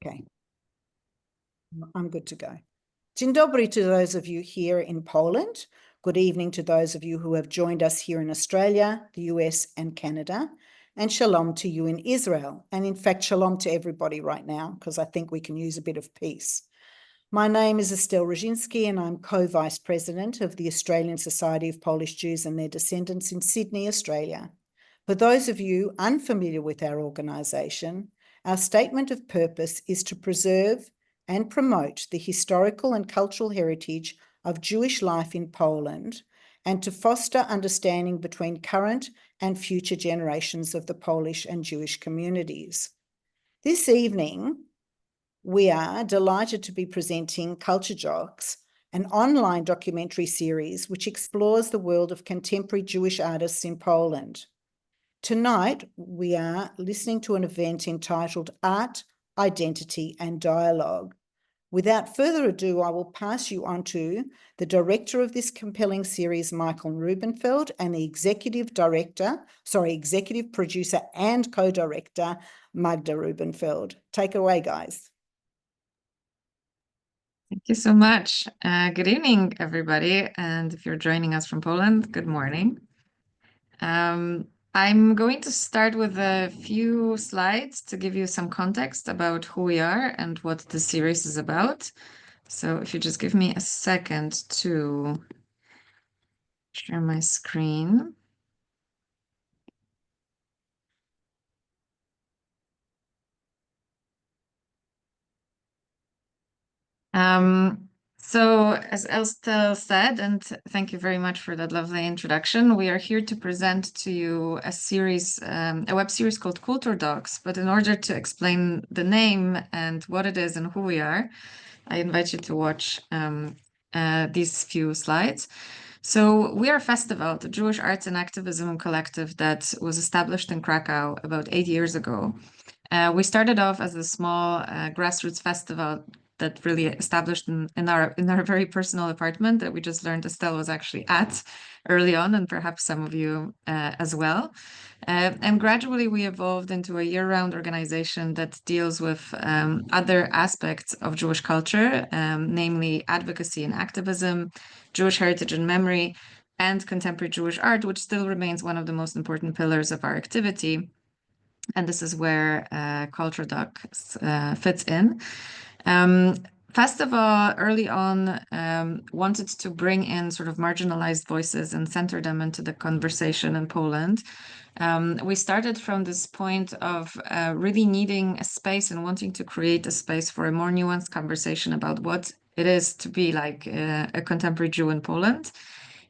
Okay. I'm good to go. Dzień dobry to those of you here in Poland. Good evening to those of you who have joined us here in Australia, the US and Canada. And shalom to you in Israel. And in fact, shalom to everybody right now, because I think we can use a bit of peace. My name is Estelle Roginski, and I'm co-vice president of the Australian Society of Polish Jews and their Descendants in Sydney, Australia. For those of you unfamiliar with our organisation, our statement of purpose is to preserve and promote the historical and cultural heritage of Jewish life in Poland and to foster understanding between current and future generations of the Polish and Jewish communities. This evening, we are delighted to be presenting KulturDocs, an online documentary series which explores the world of contemporary Jewish artists in Poland. Tonight, we are listening to an event entitled Art, Identity and Dialogue. Without further ado, I will pass you on to the director of this compelling series, Michael Rubenfeld, and the executive producer and co-director, Magda Rubenfeld. Take it away, guys. Thank you so much. Good evening, everybody. And if you're joining us from Poland, good morning. I'm going to start with a few slides to give you some context about who we are and what the series is about. So if you just give me a second to share my screen. So as Estelle said, and thank you very much for that lovely introduction, we are here to present to you a series, a web series called KulturDocs. But in order to explain the name and what it is and who we are, I invite you to watch these few slides. So we are FestivALT, a Jewish arts and activism collective that was established in Krakow about 8 years ago. We started off as a small grassroots festival that really established in our very personal apartment that we just learned Estelle was actually at early on, and perhaps some of you as well. And gradually we evolved into a year-round organization that deals with other aspects of Jewish culture, namely advocacy and activism, Jewish heritage and memory, and contemporary Jewish art, which still remains one of the most important pillars of our activity. And this is where KulturDocs fits in. FestivALT early on wanted to bring in sort of marginalized voices and center them into the conversation in Poland. We started from this point of really needing a space and wanting to create a space for a more nuanced conversation about what it is to be like a contemporary Jew in Poland.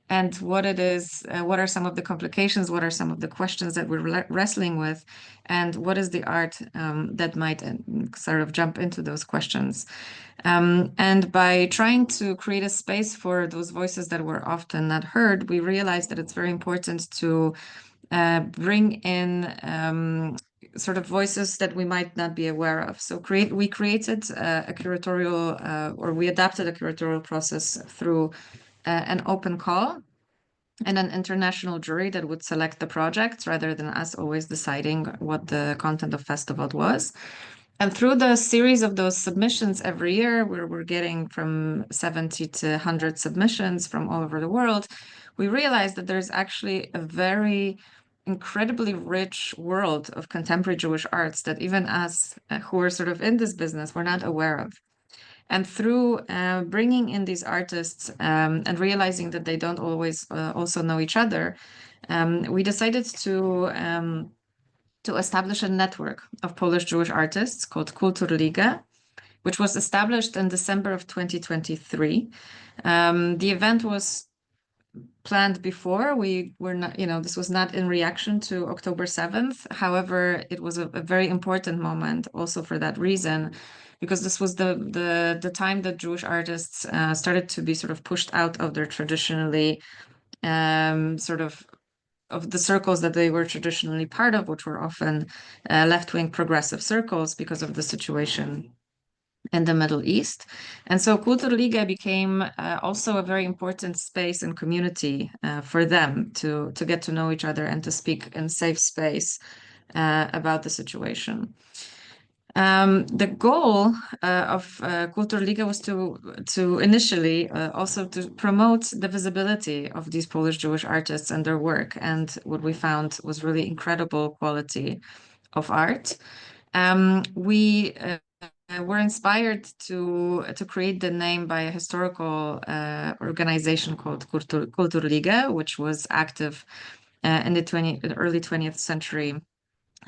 And what it is, what are some of the complications, what are some of the questions that we're wrestling with, and what is the art that might sort of jump into those questions. And by trying to create a space for those voices that were often not heard, we realized that it's very important to bring in sort of voices that we might not be aware of. So we created a curatorial, or we adapted a curatorial process through an open call and an international jury that would select the projects rather than us always deciding what the content of FestivALT was. And through the series of those submissions every year, where we're getting from 70 to 100 submissions from all over the world, we realized that there's actually a very incredibly rich world of contemporary Jewish arts that even us who are sort of in this business, we're not aware of. And through bringing in these artists and realizing that they don't always also know each other, we decided to establish a network of Polish Jewish artists called Kulturliga, which was established in December of 2023. The event was planned before. We were not, this was not in reaction to October 7th. However, it was a very important moment also for that reason, because this was the time that Jewish artists started to be sort of pushed out of their traditionally of the circles that they were traditionally part of, which were often left-wing progressive circles because of the situation in the Middle East. And so Kulturliga became also a very important space and community for them to get to know each other and to speak in safe space about the situation. The goal of KulturLiga was to initially also to promote the visibility of these Polish Jewish artists and their work, and what we found was really incredible quality of art. We were inspired to create the name by a historical organization called KulturLiga, which was active in the early 20th century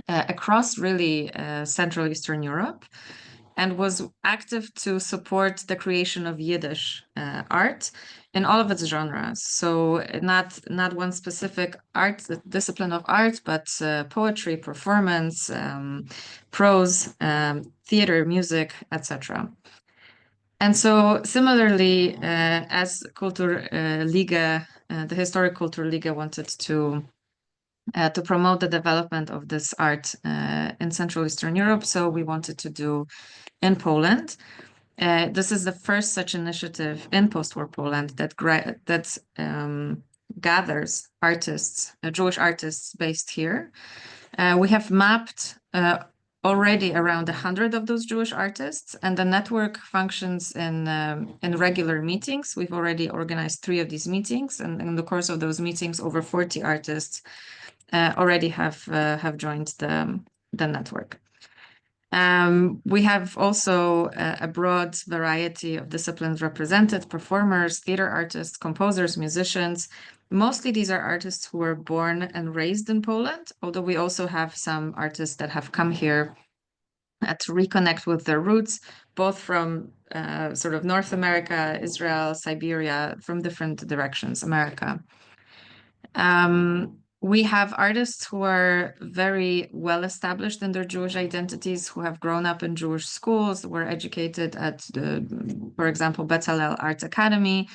across really Central Eastern Europe, and was active to support the creation of Yiddish art in all of its genres. So not one specific art discipline of art, but poetry, performance, prose, theater, music, etc. And so similarly, as KulturLiga, the historic KulturLiga wanted to promote the development of this art in Central Eastern Europe. So we wanted to do in Poland. This is the first such initiative in post-war Poland that gathers artists, Jewish artists based here. We have mapped already around 100 of those Jewish artists, and the network functions in regular meetings. We've already organized 3 of these meetings, and in the course of those meetings, over 40 artists already have joined the network. We have also a broad variety of disciplines represented: performers, theater artists, composers, musicians. Mostly these are artists who were born and raised in Poland, although we also have some artists that have come here to reconnect with their roots, both from sort of North America, Israel, Siberia, from different directions, America. We have artists who are very well established in their Jewish identities, who have grown up in Jewish schools, were educated at, for example, BeTzalel Art Academy,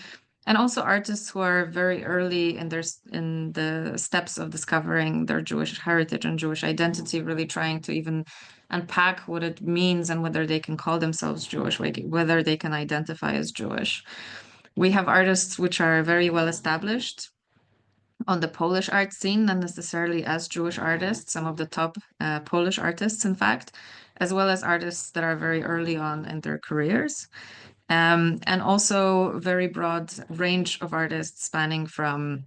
and also artists who are very early in the steps of discovering their Jewish heritage and Jewish identity, really trying to even unpack what it means and whether they can call themselves Jewish, whether they can identify as Jewish. We have artists which are very well established on the Polish art scene, not necessarily as Jewish artists, some of the top Polish artists, in fact, as well as artists that are very early on in their careers. And also very broad range of artists spanning from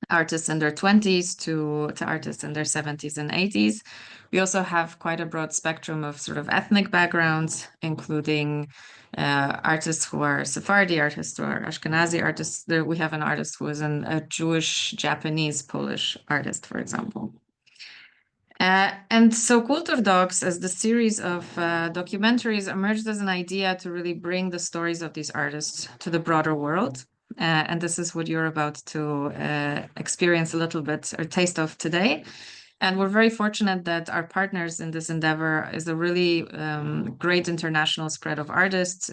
artists in their 20s to artists in their 70s and 80s. We also have quite a broad spectrum of sort of ethnic backgrounds, including artists who are Sephardi, artists who are Ashkenazi artists. We have an artist who is a Jewish, Japanese, Polish artist, for example. And so KulturDocs, as the series of documentaries, emerged as an idea to really bring the stories of these artists to the broader world. And this is what you're about to experience a little bit or taste of today. And we're very fortunate that our partners in this endeavor is a really great international spread of artists,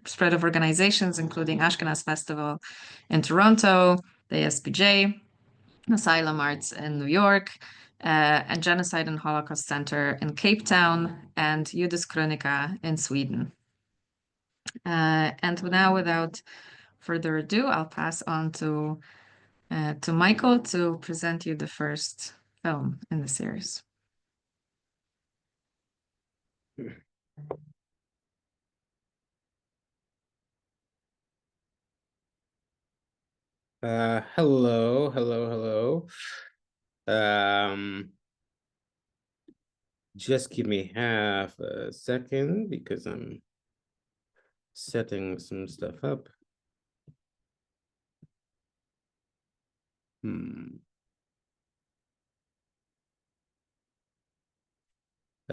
spread of organizations, including Ashkenaz Festival in Toronto, the ASPJ, Asylum Arts in New York, and Genocide and Holocaust Center in Cape Town, and Judys Kronika in Sweden. And now, without further ado, I'll pass on to Michael to present you the first film in the series. Hello. Just give me half a second because I'm setting some stuff up.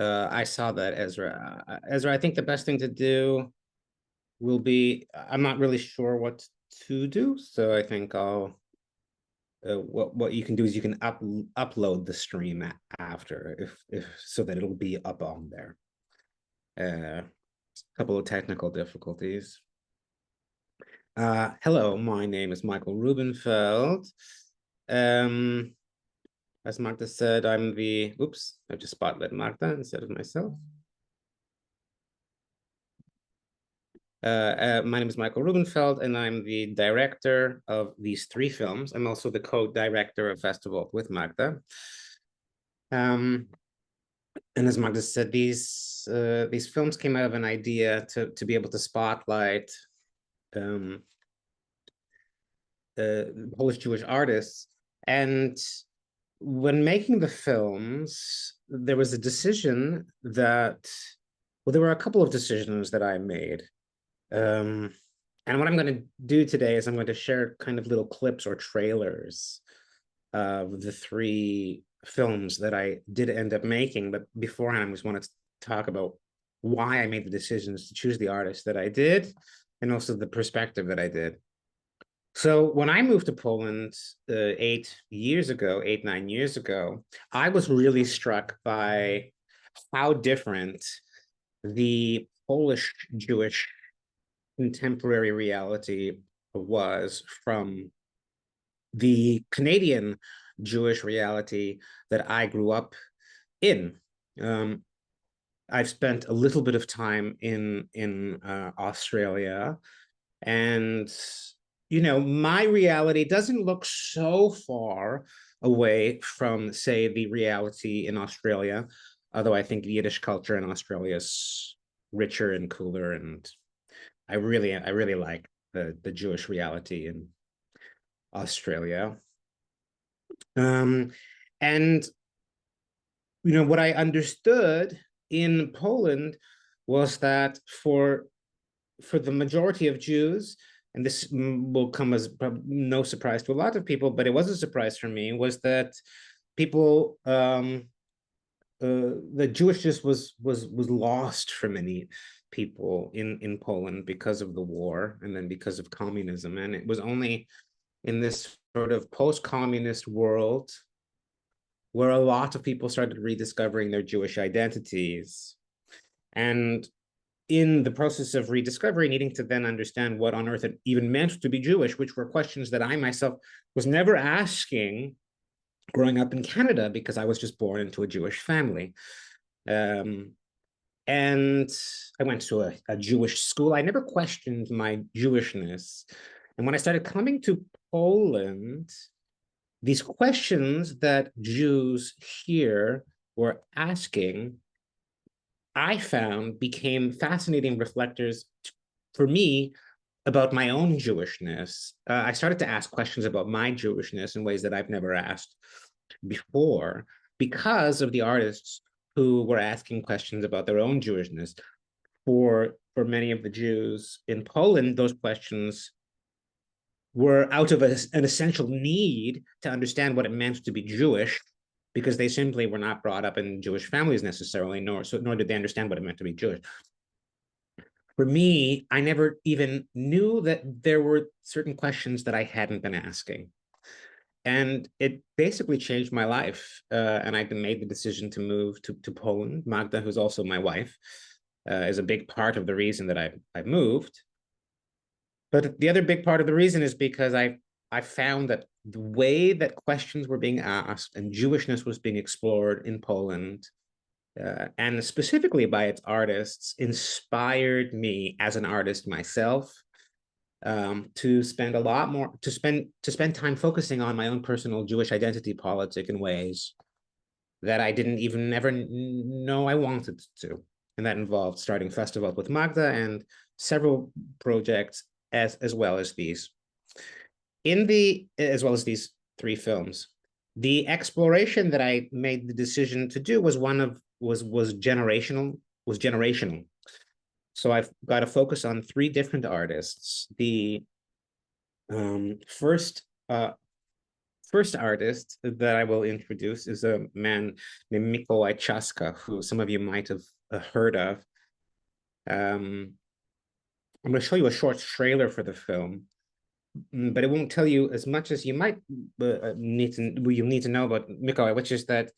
I saw that, Ezra. Ezra, I think the best thing to do will be, I'm not really sure what to do, so I think I'll, what you can do is you can upload the stream after, if so that it'll be up on there. A couple of technical difficulties. Hello, my name is Michael Rubenfeld. As Marta said, I'm the, oops, I just spotlit Marta instead of myself. My name is Michael Rubenfeld, and I'm the director of these 3 films. I'm also the co-director of FestivALT with Magda. as Magda said, these films came out of an idea to be able to spotlight Polish Jewish artists. And when making the films, there was a decision that, well, there were a couple of decisions that I made. And what I'm going to do today is I'm going to share kind of little clips or trailers of the 3 films that I did end up making. But beforehand, I just wanted to talk about why I made the decisions to choose the artist that I did, and also the perspective that I did. So when I moved to Poland 9 years ago, I was really struck by how different the Polish Jewish contemporary reality was from the Canadian Jewish reality that I grew up in. I've spent a little bit of time in Australia, and my reality doesn't look so far away from, say, the reality in Australia, although I think Yiddish culture in Australia is richer and cooler, and I really like the Jewish reality in Australia. And what I understood in Poland was that for the majority of Jews, and this will come as no surprise to a lot of people, but it was a surprise for me, was that people, the Jewishness was lost for many people in Poland because of the war, and then because of communism. And it was only in this sort of post-communist world where a lot of people started rediscovering their Jewish identities. And in the process of rediscovery, needing to then understand what on earth it even meant to be Jewish, which were questions that I myself was never asking growing up in Canada, because I was just born into a Jewish family. And I went to a Jewish school. I never questioned my Jewishness. And when I started coming to Poland, these questions that Jews here were asking, I found became fascinating reflectors for me about my own Jewishness. I started to ask questions about my Jewishness in ways that I've never asked before, because of the artists who were asking questions about their own Jewishness. For many of the Jews in Poland, those questions were out of an essential need to understand what it meant to be Jewish, because they simply were not brought up in Jewish families necessarily, nor did they understand what it meant to be Jewish. For me, I never even knew that there were certain questions that I hadn't been asking. And it basically changed my life. And I made the decision to move to Poland. Magda, who's also my wife, is a big part of the reason that I moved. But the other big part of the reason is because I found that the way that questions were being asked and Jewishness was being explored in Poland, and specifically by its artists, inspired me as an artist myself, to spend a lot more, to spend time focusing on my own personal Jewish identity politic in ways that I didn't even ever know I wanted to. And that involved starting FestivALT with Magda and several projects as well as these. As well as these 3 films. The exploration that I made the decision to do was generational. So I've got to focus on 3 different artists. The first artist that I will introduce is a man named Mikolaj Trzaska, who some of you might have heard of. I'm going to show you a short trailer for the film, but it won't tell you as much as you might need to know about Mikolaj, which is that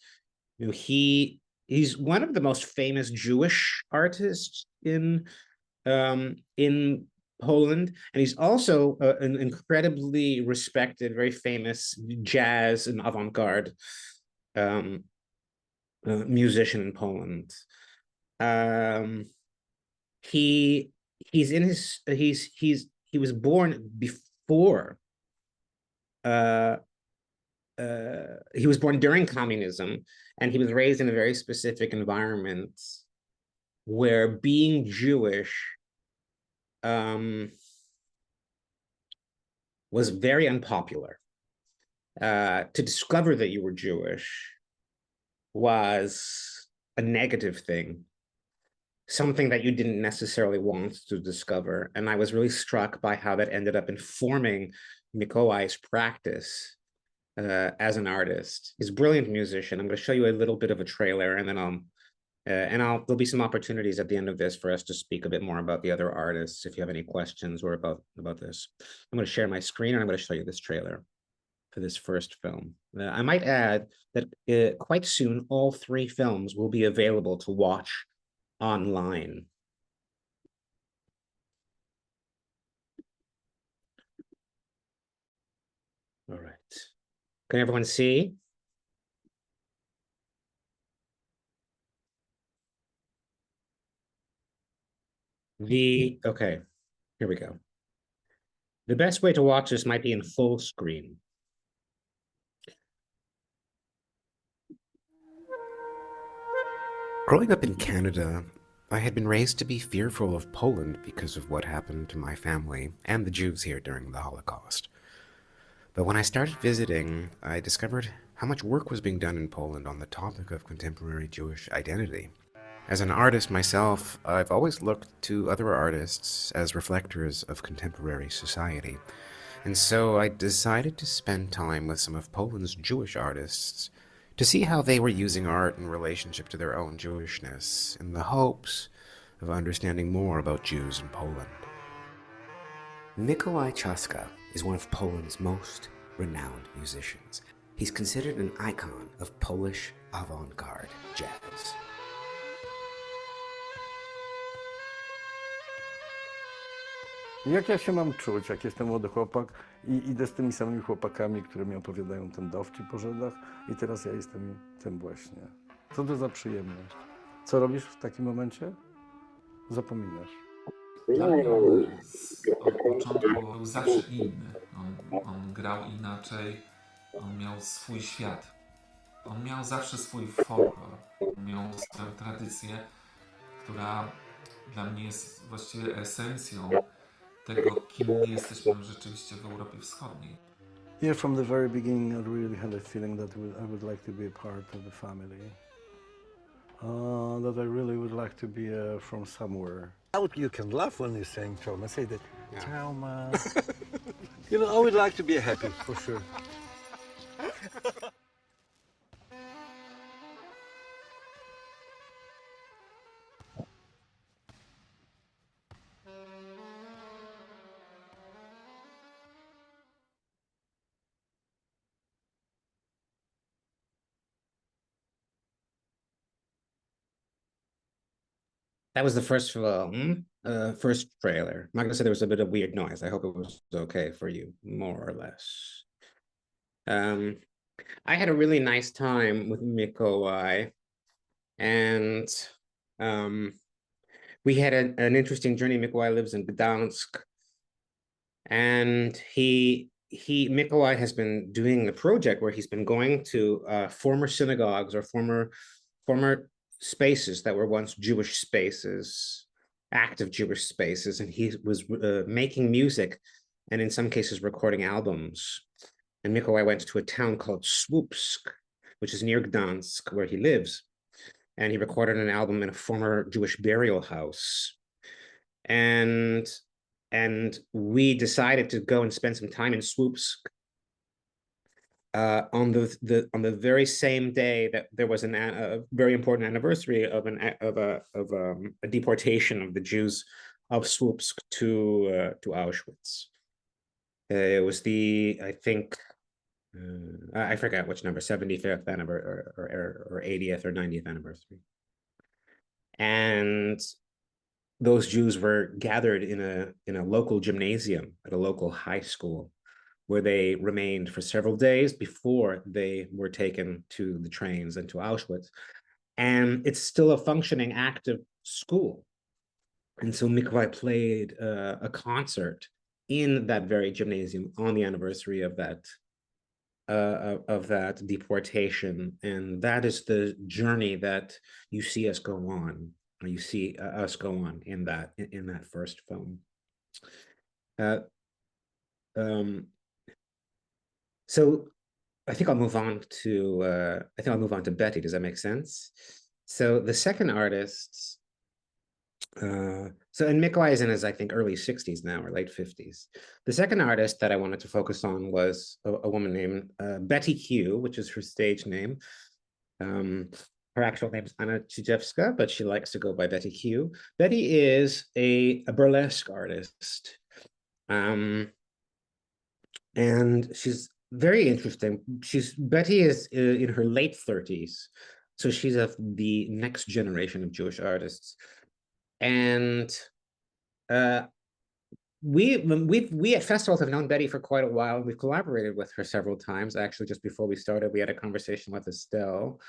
he's one of the most famous Jewish artists in Poland, and he's also an incredibly respected, very famous jazz and avant-garde musician in Poland. He was born before he was born during communism, and he was raised in a very specific environment where being Jewish was very unpopular. To discover that you were Jewish was a negative thing, something that you didn't necessarily want to discover. And I was really struck by how that ended up informing Mikolaj's practice as an artist. He's a brilliant musician. I'm going to show you a little bit of a trailer, and then there'll be some opportunities at the end of this for us to speak a bit more about the other artists if you have any questions or about this. I'm going to share my screen, and I'm going to show you this trailer for this first film. I might add that quite soon, all 3 films will be available to watch online. All right. Can everyone see? Okay, here we go. The best way to watch this might be in full screen. Growing up in Canada, I had been raised to be fearful of Poland because of what happened to my family and the Jews here during the Holocaust. But when I started visiting, I discovered how much work was being done in Poland on the topic of contemporary Jewish identity. As an artist myself, I've always looked to other artists as reflectors of contemporary society. And so I decided to spend time with some of Poland's Jewish artists to see how they were using art in relationship to their own Jewishness, in the hopes of understanding more about Jews in Poland. Mikolaj Trzaska is one of Poland's most renowned musicians. He's considered an icon of Polish avant-garde jazz. Jak ja się mam czuć, jak jestem młody chłopak i idę z tymi samymi chłopakami, które mi opowiadają ten dowcip o Żydach, i teraz ja jestem tym właśnie. Co to za przyjemność? Co robisz w takim momencie? Zapominasz. Dla mnie on od początku był zawsze inny. On grał inaczej, on miał swój świat. On miał zawsze swój folklor, miał swoją tradycję, która dla mnie jest właściwie esencją tego, kim my jesteśmy rzeczywiście w Europie Wschodniej. Yeah, from the very beginning I really had a feeling that I would like to be a part of the family. That I really would like to be from somewhere. You can laugh when you're saying trauma. Say that, Yeah. trauma. You know, I would like to be happy, for sure. That was the first film, first trailer. I'm not gonna say there was a bit of weird noise. I hope it was okay for you, more or less. I had a really nice time with Mikolaj, and we had an interesting journey. Mikolaj lives in Gdansk, and Mikolaj has been doing a project where he's been going to former synagogues or former spaces that were once Jewish spaces, active Jewish spaces, and he was making music, and in some cases recording albums. And Mikolaj went to a town called Słupsk, which is near Gdansk, where he lives, and he recorded an album in a former Jewish burial house. And we decided to go and spend some time in Słupsk on the very same day that there was a very important anniversary of a deportation of the Jews of Słupsk to Auschwitz. It was I think I forgot which number, 75th anniversary or 80th or 90th anniversary, and those Jews were gathered in a local gymnasium at a local high school, where they remained for several days before they were taken to the trains and to Auschwitz. And it's still a functioning active school. And so Mikolaj played a concert in that very gymnasium on the anniversary of of that deportation, and that is the journey that you see us go on, or you see us go on in that first film. So I think I'll move on to Betty. Does that make sense? So the second artist, and Mikolaj is in his, I think, early 60s now, or late 50s. The second artist that I wanted to focus on was a woman named Betty Q, which is her stage name. Her actual name is Anna Czajewska, but she likes to go by Betty Q. Betty is a burlesque artist. And she's very interesting. Betty is in her late 30s. So she's of the next generation of Jewish artists. And we at FestivALT have known Betty for quite a while. We've collaborated with her several times. Actually, just before we started, we had a conversation with Estelle,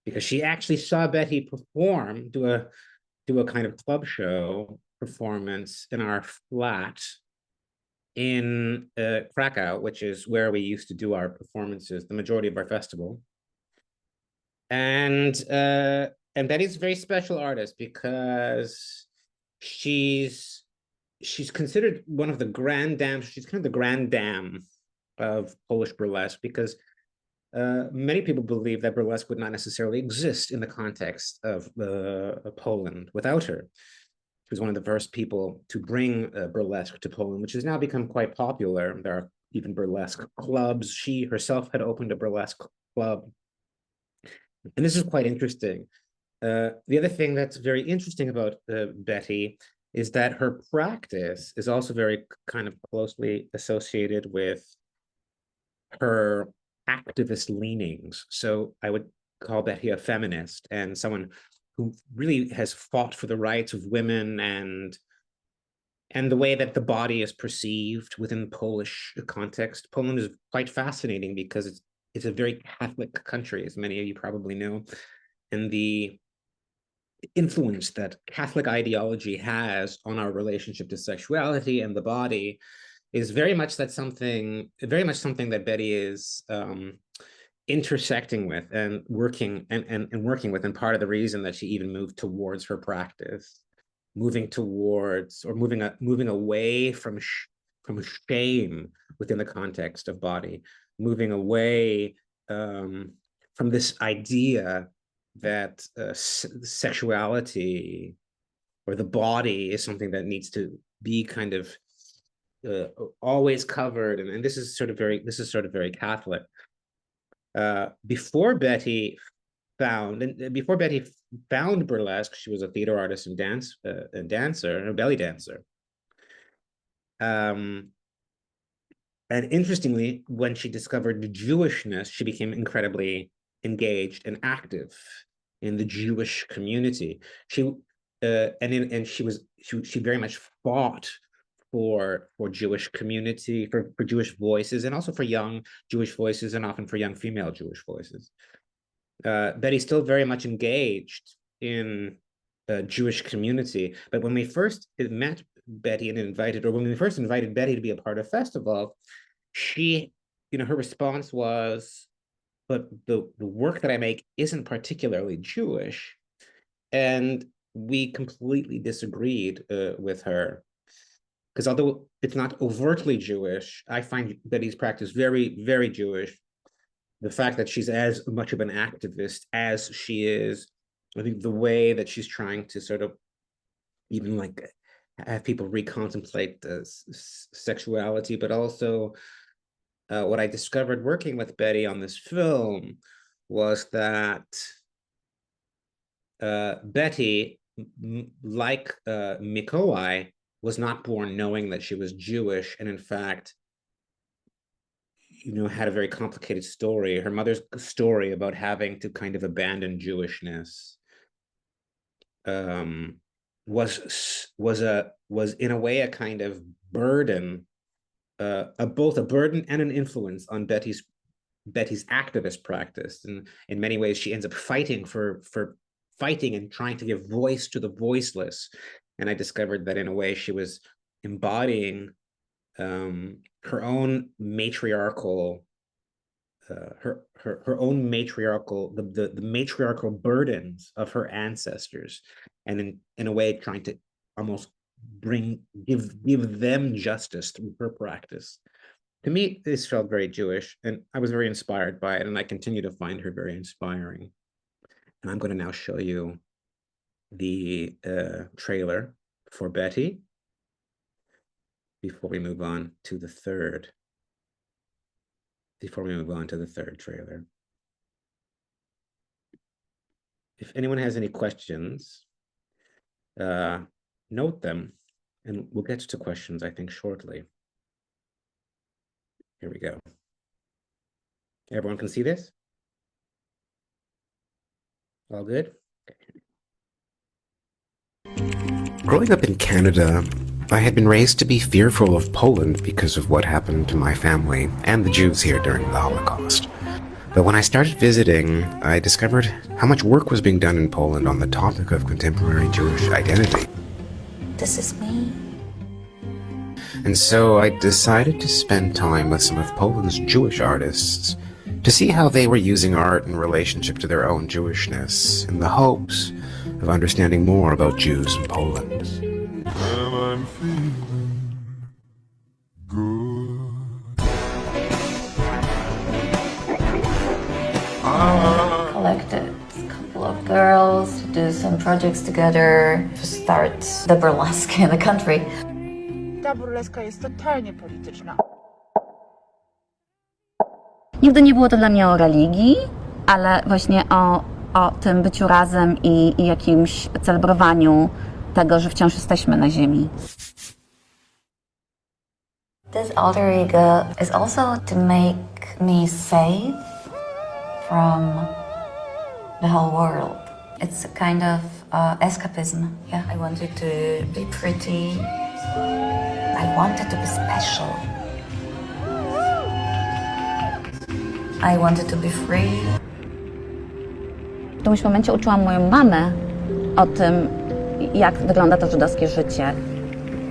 because she actually saw Betty perform, do a kind of club show performance in our flat in Krakow, which is where we used to do our performances, the majority of our festival. And Betty's a very special artist because she's considered one of the grand dames. She's kind of the grand dame of Polish burlesque, because many people believe that burlesque would not necessarily exist in the context of Poland without her. She was one of the first people to bring burlesque to Poland, which has now become quite popular. There are even burlesque clubs. She herself had opened a burlesque club. And this is quite interesting. The other thing that's very interesting about Betty is that her practice is also very kind of closely associated with her activist leanings. So I would call Betty a feminist, and someone who really has fought for the rights of women and the way that the body is perceived within Polish context. Poland is quite fascinating because it's a very Catholic country, as many of you probably know, and the influence that Catholic ideology has on our relationship to sexuality and the body is very much something that Betty is intersecting with and working with, and part of the reason that she even moved towards her practice, moving away from shame within the context of body, moving away from this idea that sexuality or the body is something that needs to be kind of always covered, and this is sort of very Catholic. Before Betty found burlesque, she was a theater artist and dancer, a belly dancer. And interestingly, when she discovered Jewishness, she became incredibly engaged and active in the Jewish community. She very much fought for Jewish community, for Jewish voices, and also for young Jewish voices, and often for young female Jewish voices. Betty's still very much engaged in Jewish community, but when we first met Betty when we first invited Betty to be a part of FestivALT, she, her response was, but the work that I make isn't particularly Jewish. And we completely disagreed with her, because although it's not overtly Jewish, I find Betty's practice very, very Jewish. The fact that she's as much of an activist as she is, I think the way that she's trying to sort of even like have people recontemplate sexuality, but also what I discovered working with Betty on this film was that Betty, like Mikolaj, was not born knowing that she was Jewish, and in fact, had a very complicated story. Her mother's story about having to kind of abandon Jewishness was in a way a kind of burden, both a burden and an influence on Betty's activist practice. And in many ways, she ends up fighting and trying to give voice to the voiceless. And I discovered that in a way she was embodying her own matriarchal her own matriarchal the matriarchal burdens of her ancestors, and in a way trying to almost give them justice through her practice. To me, this felt very Jewish, and I was very inspired by it, and I continue to find her very inspiring. And I'm going to now show you the trailer for Betty before we move on to the third. Before we move on to the third trailer. If anyone has any questions, note them, and we'll get to questions, I think, shortly. Here we go. Everyone can see this? All good? Growing up in Canada, I had been raised to be fearful of Poland because of what happened to my family and the Jews here during the Holocaust. But when I started visiting, I discovered how much work was being done in Poland on the topic of contemporary Jewish identity. This is me. And so I decided to spend time with some of Poland's Jewish artists to see how they were using art in relationship to their own Jewishness, in the hopes of understanding more about Jews in Poland. And I'm feeling good. Collected a couple of girls to do some projects together to start the burlesque in the country. Ta burleska jest totalnie polityczna. Nigdy nie było to dla mnie o religii, ale właśnie o tym byciu razem i jakimś celebrowaniu tego, że wciąż jesteśmy na ziemi. This alter ego is also to make me safe from the whole world. It's a kind of escapism. Yeah, I wanted to be pretty. I wanted to be special. I wanted to be free. W którymś momencie uczyłam moją mamę o tym, jak wygląda to żydowskie życie.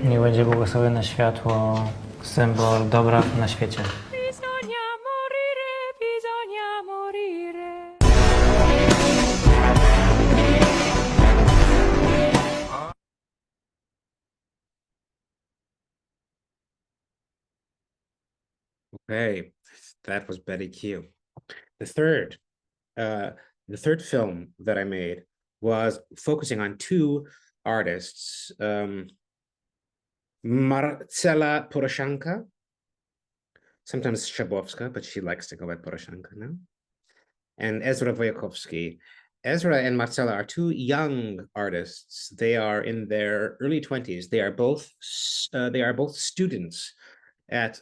Niech będzie błogosławione światło, symbol dobra na świecie. Okay, that was Betty Q. The third film that I made was focusing on two artists, Marcella Poroshenko, sometimes Szablowska, but she likes to go by Poroshenko now, and Ezra Wojakowski. Ezra and Marcella are two young artists. They are in their early 20s. They are both students at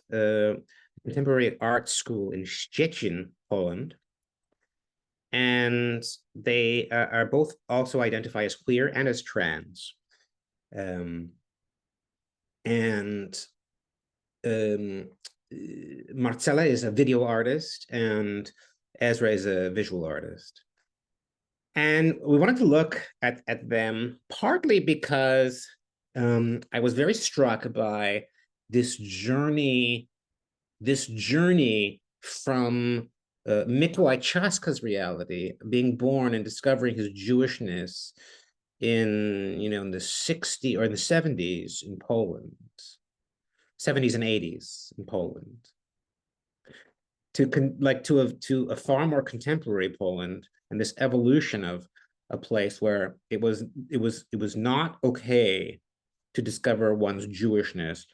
Contemporary Art School in Szczecin, Poland. And they are both also identify as queer and as trans. Marcella is a video artist and Ezra is a visual artist. And we wanted to look at them partly because I was very struck by this journey from Mikolaj Trzaska's reality, being born and discovering his Jewishness in the 60s or the 70s in Poland, 70s and 80s in Poland, to a far more contemporary Poland, and this evolution of a place where it was not okay to discover one's Jewishness.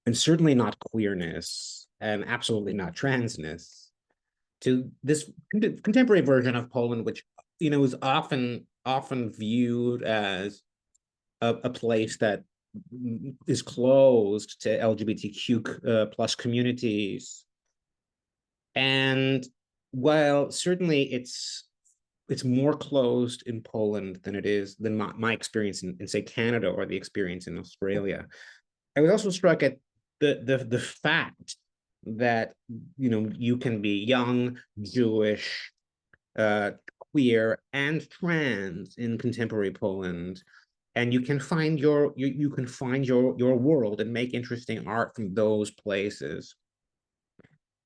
And certainly not queerness, and absolutely not transness, to this contemporary version of Poland, which is often viewed as a place that is closed to LGBTQ plus communities. And while certainly it's more closed in Poland than my experience in say Canada or the experience in Australia, I was also struck at the fact that you can be young, Jewish, queer, and trans in contemporary Poland, and you can find your world and make interesting art from those places.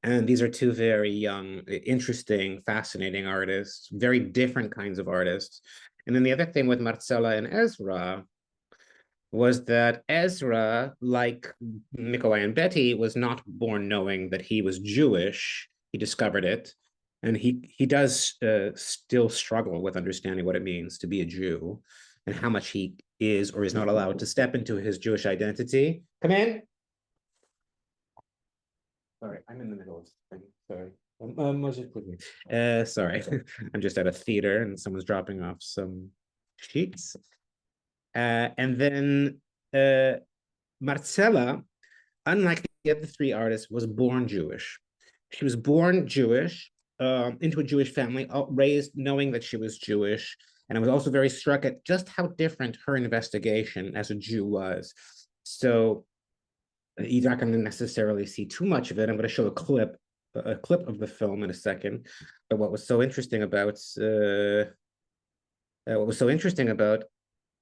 And these are two very young, interesting, fascinating artists, very different kinds of artists. And then the other thing with Marcella and Ezra was that Ezra, like Mikolaj and Betty, was not born knowing that he was Jewish. He discovered it. And he does still struggle with understanding what it means to be a Jew and how much he is or is not allowed to step into his Jewish identity. Come in. Sorry, I'm in the middle of something. Sorry. Sorry, I'm just at a theater and someone's dropping off some sheets. And then Marcella, unlike the other three artists, was born Jewish. She was born Jewish into a Jewish family, raised knowing that she was Jewish. And I was also very struck at just how different her investigation as a Jew was. So you're not going to necessarily see too much of it. I'm going to show a clip of the film in a second. But what was so interesting about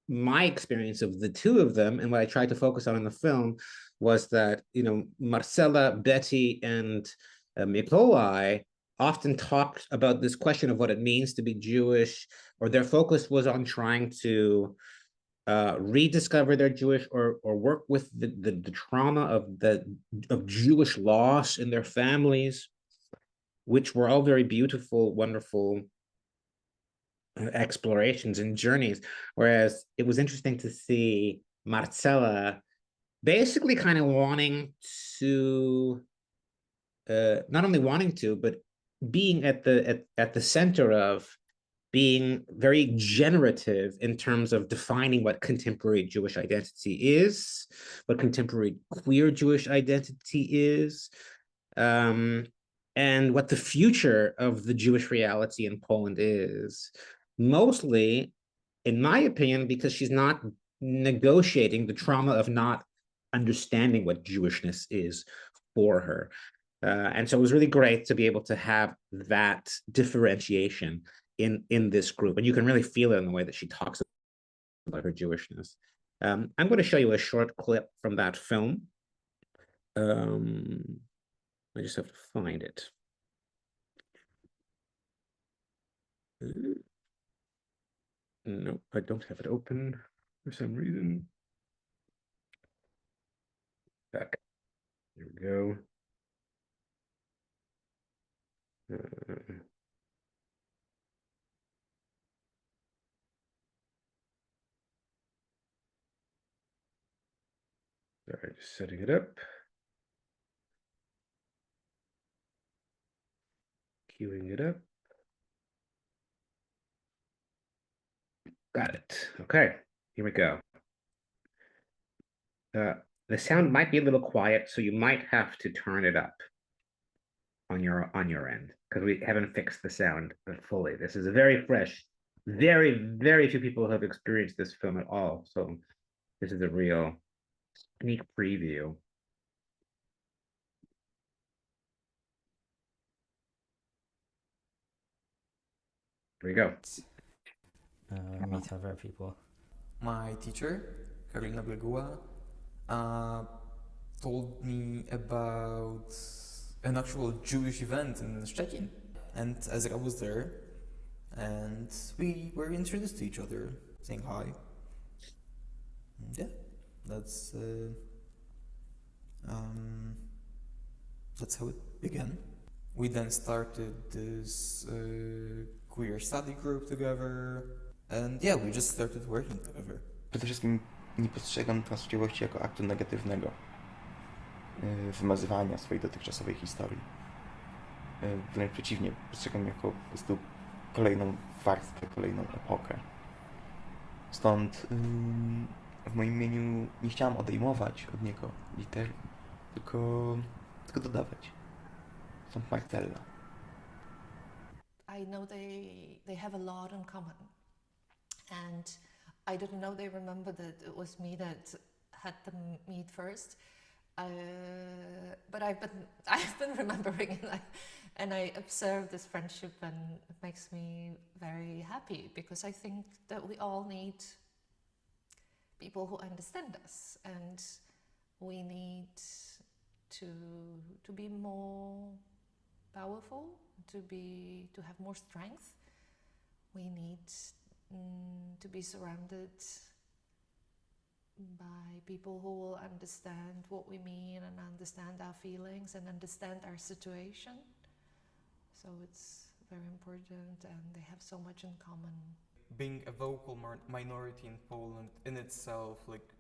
my experience of the two of them and what I tried to focus on in the film was that, you know, Marcella, Betty, and Mikolaj often talked about this question of what it means to be Jewish, or their focus was on trying to rediscover their Jewish or work with the trauma of Jewish loss in their families, which were all very beautiful, wonderful explorations and journeys. Whereas it was interesting to see Marcella basically kind of wanting to, not only wanting to, but being at the center of being very generative in terms of defining what contemporary Jewish identity is, what contemporary queer Jewish identity is, and what the future of the Jewish reality in Poland is. Mostly, in my opinion, because she's not negotiating the trauma of not understanding what Jewishness is for her. And so it was really great to be able to have that differentiation in this group. And you can really feel it in the way that she talks about her Jewishness. I'm going to show you a short clip from that film. I just have to find it. No, I don't have it open for some reason. Back. There we go. Sorry, just setting it up. Queuing it up. Got it. Okay, here we go. The sound might be a little quiet, so you might have to turn it up on your end because we haven't fixed the sound fully. This is a very fresh, very few people have experienced this film at all. So this is a real sneak preview. Here we go. Meet other people. My teacher, Karolina Bleguła, told me about an actual Jewish event in Szczecin. And Ezra was there, and we were introduced to each other, saying hi. And yeah, that's how it began. We then started this queer study group together, and yeah, we just started working together. Przede wszystkim nie postrzegam transpłciowości jako aktu negatywnego, wymazywania swojej dotychczasowej historii. Wręcz przeciwnie, postrzegam jako po prostu kolejną warstwę, kolejną epokę. Stąd w moim imieniu nie chciałam odejmować od niego liter, tylko dodawać. Stąd Marcella. I know they have a lot in common, and I didn't know they remember that it was me that had them meet first. But I've been remembering, and I observe this friendship, and it makes me very happy because I think that we all need people who understand us, and we need to be more powerful, to have more strength. We need to be surrounded by people who will understand what we mean and understand our feelings and understand our situation. So it's very important, and they have so much in common. Being a vocal minority in Poland in itself, like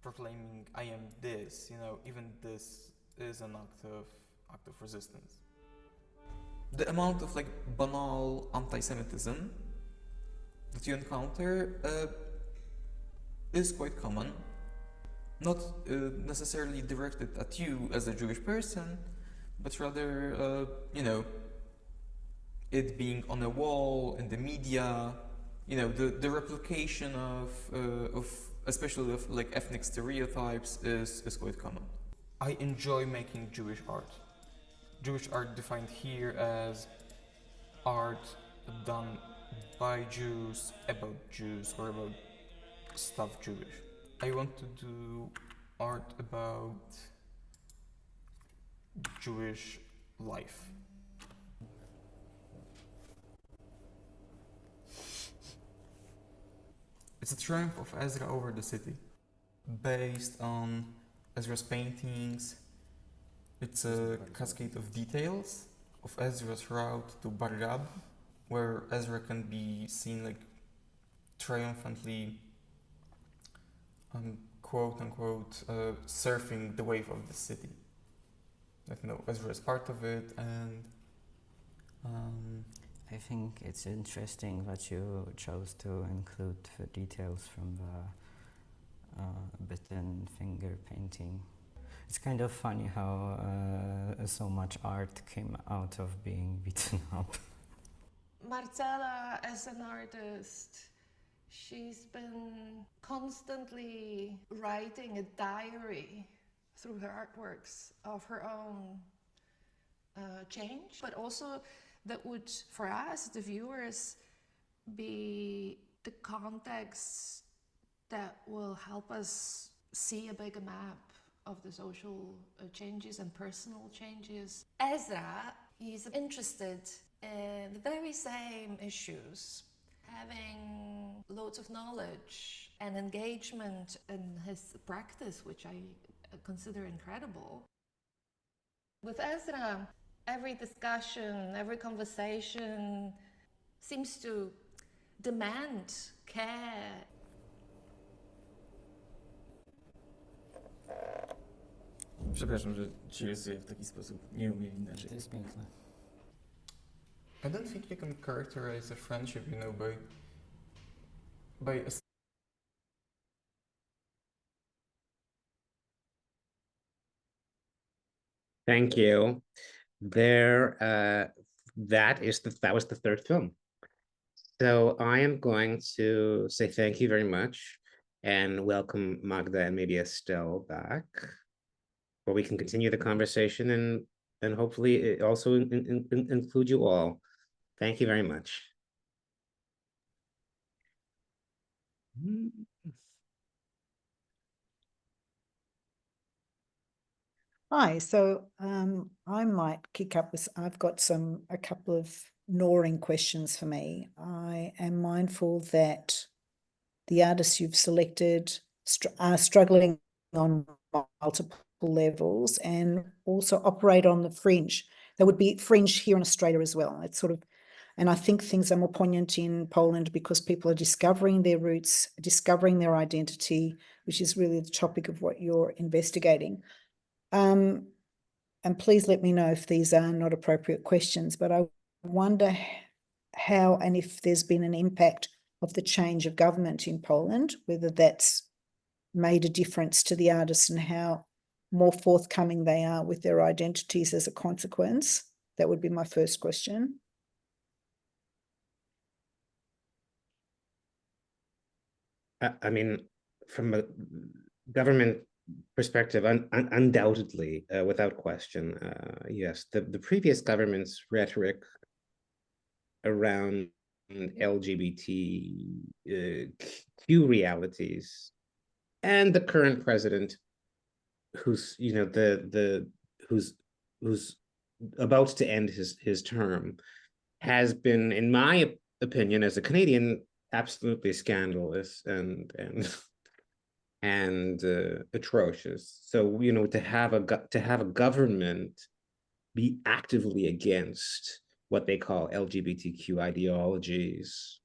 proclaiming I am this, you know, even this is an act of resistance. The amount of like banal anti-Semitism that you encounter is quite common. Not necessarily directed at you as a Jewish person, but rather, you know, it being on a wall, in the media, you know, the replication of especially of like ethnic stereotypes is quite common. I enjoy making Jewish art. Jewish art defined here as art done by Jews, about Jews, or about stuff Jewish. I want to do art about Jewish life. It's a triumph of Ezra over the city. Based on Ezra's paintings, it's a cascade of details of Ezra's route to Bargab, where Ezra can be seen like triumphantly, quote unquote, surfing the wave of the city. Like, you know, Ezra is part of it, and I think it's interesting that you chose to include the details from the bitten finger painting. It's kind of funny how so much art came out of being beaten up. Marcella, as an artist, she's been constantly writing a diary through her artworks of her own change, but also that would, for us, the viewers, be the context that will help us see a bigger map of the social changes and personal changes. Ezra, he's interested in the very same issues, having loads of knowledge and engagement in his practice, which I consider incredible. With Ezra, every discussion, every conversation seems to demand care. Przepraszam, że ci rysuję w taki sposób. Nie umiem inaczej. To jest piękne. I don't think you can characterize a friendship, you know, by a Thank you. That was the third film. So I am going to say thank you very much and welcome Magda and maybe Estelle back, where we can continue the conversation and hopefully it also include you all. Thank you very much. Hi, so I might kick up with, I've got a couple of gnawing questions for me. I am mindful that the artists you've selected are struggling on multiple levels and also operate on the fringe. There would be fringe here in Australia as well. It's sort of, and I think things are more poignant in Poland because people are discovering their roots, discovering their identity, which is really the topic of what you're investigating. And please let me know if these are not appropriate questions, but I wonder how and if there's been an impact of the change of government in Poland, whether that's made a difference to the artists and how more forthcoming they are with their identities as a consequence. That would be my first question. I mean, from a government perspective, undoubtedly, without question, yes, the previous government's rhetoric around LGBTQ realities and the current president, who's, you know, the who's about to end his term, has been, in my opinion, as a Canadian, absolutely scandalous and atrocious. So, you know, to have a government be actively against what they call LGBTQ ideologies,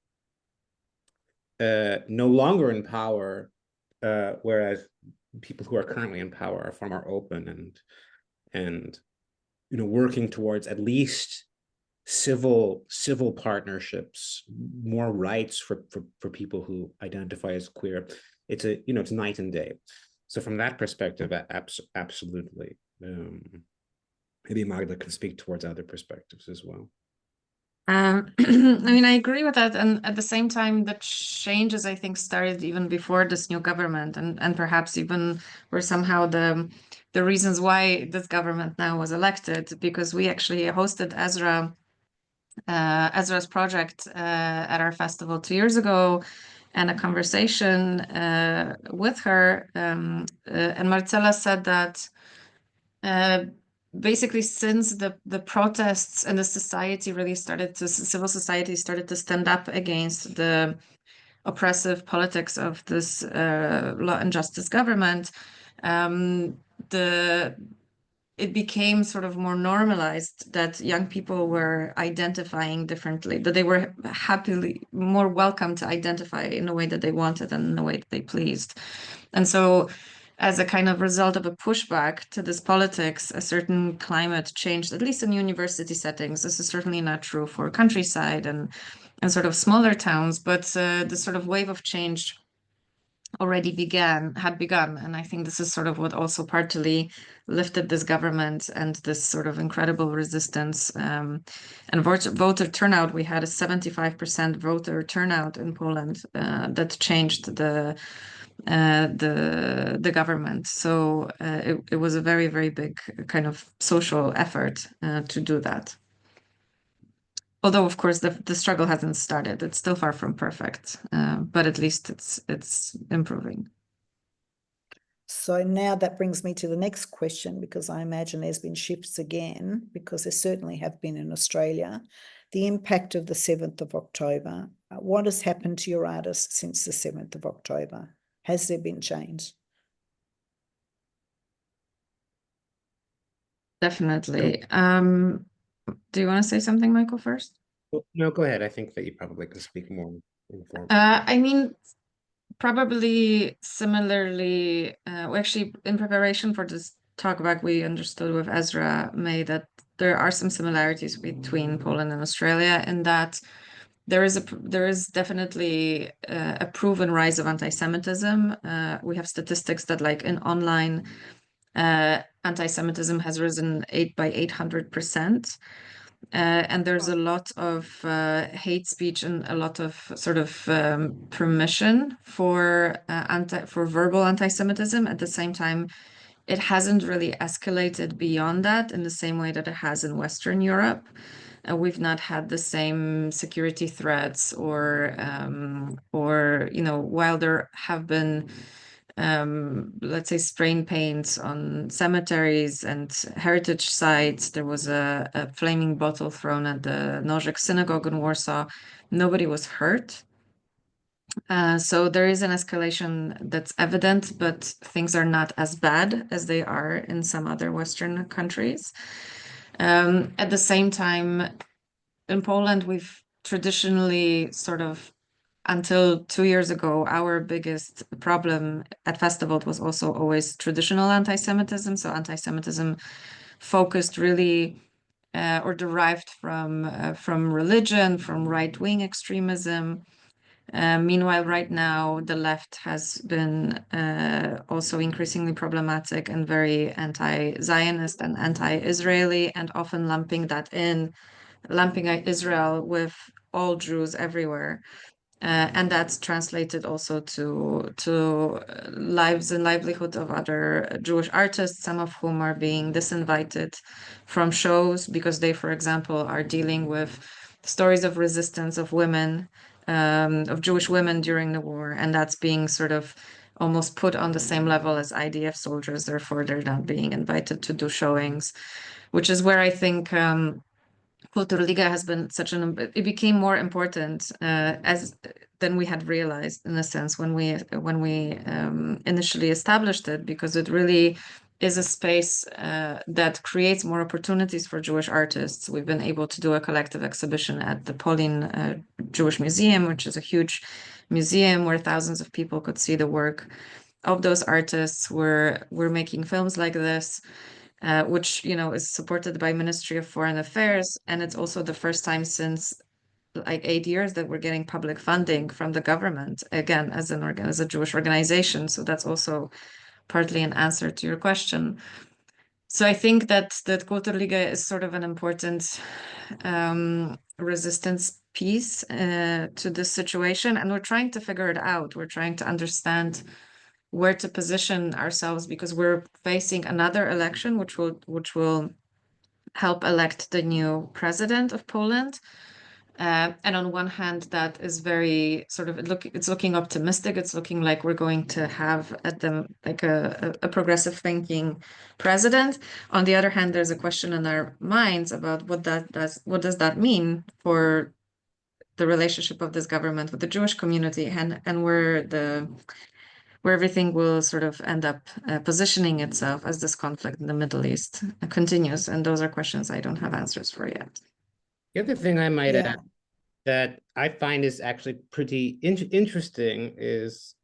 no longer in power, whereas people who are currently in power are far more open and you know, working towards at least civil partnerships, more rights for people who identify as queer. It's night and day. So from that perspective, absolutely. Maybe Magda can speak towards other perspectives as well. I mean, I agree with that, and at the same time, the changes I think started even before this new government, and perhaps even were somehow the reasons why this government now was elected, because we actually hosted Ezra's project at our festival 2 years ago, and a conversation with her, and Marcella said that basically since the protests and the civil society started to stand up against the oppressive politics of this law and justice government, it became sort of more normalized that young people were identifying differently, that they were happily more welcome to identify in a way that they wanted and in a way that they pleased. And so as a kind of result of a pushback to this politics, a certain climate changed, at least in university settings. This is certainly not true for countryside and sort of smaller towns, but the sort of wave of change had begun. And I think this is sort of what also partly lifted this government and this sort of incredible resistance. And voter turnout, we had a 75% voter turnout in Poland that changed the government. So it was a very, very big kind of social effort to do that. Although, of course, the struggle hasn't started. It's still far from perfect, but at least it's improving. So now that brings me to the next question, because I imagine there's been shifts again, because there certainly have been in Australia. The impact of the 7th of October. What has happened to your artists since the 7th of October? Has there been change? Definitely. Do you want to say something, Michael, first? No, go ahead. I think that you probably can speak more informed. I mean, probably similarly, actually, in preparation for this talkback, we understood with Ezra May that there are some similarities between Poland and Australia in that there is definitely a proven rise of anti-Semitism. We have statistics that, like, in online anti-Semitism has risen by 800%. And there's a lot of hate speech and a lot of sort of permission for verbal anti-Semitism. At the same time, it hasn't really escalated beyond that in the same way that it has in Western Europe. We've not had the same security threats or you know, while there have been let's say spraying paints on cemeteries and heritage sites. There was a flaming bottle thrown at the Nożek synagogue in Warsaw. Nobody was hurt. So there is an escalation that's evident, but things are not as bad as they are in some other Western countries. At the same time, in Poland, we've traditionally sort of, until 2 years ago, our biggest problem at FestivALT was also always traditional anti-Semitism. So anti-Semitism focused really or derived from religion, from right-wing extremism. Meanwhile, right now, the left has been also increasingly problematic and very anti-Zionist and anti-Israeli, and often lumping Israel with all Jews everywhere. And that's translated also to lives and livelihood of other Jewish artists, some of whom are being disinvited from shows because they, for example, are dealing with stories of resistance of women, of Jewish women during the war, and that's being sort of almost put on the same level as IDF soldiers. Therefore, they're not being invited to do showings, which is where I think Kulturliga has been it became more important than we had realized, in a sense, when we initially established it, because it really is a space that creates more opportunities for Jewish artists. We've been able to do a collective exhibition at the Polin Jewish Museum, which is a huge museum where thousands of people could see the work of those artists. We're making films like this, which, you know, is supported by Ministry of Foreign Affairs, and it's also the first time since like 8 years that we're getting public funding from the government, again, as a Jewish organization. So that's also partly an answer to your question. So I think that Kulturliga is sort of an important resistance piece to this situation, and we're trying to figure it out. We're trying to understand where to position ourselves, because we're facing another election, which will help elect the new president of Poland. And on one hand, that is very sort of it's looking optimistic. It's looking like we're going to have a progressive thinking president. On the other hand, there's a question in our minds about what does that mean for the relationship of this government with the Jewish community, and where everything will sort of end up positioning itself as this conflict in the Middle East continues. And those are questions I don't have answers for yet. The other thing I might add that I find is actually pretty interesting is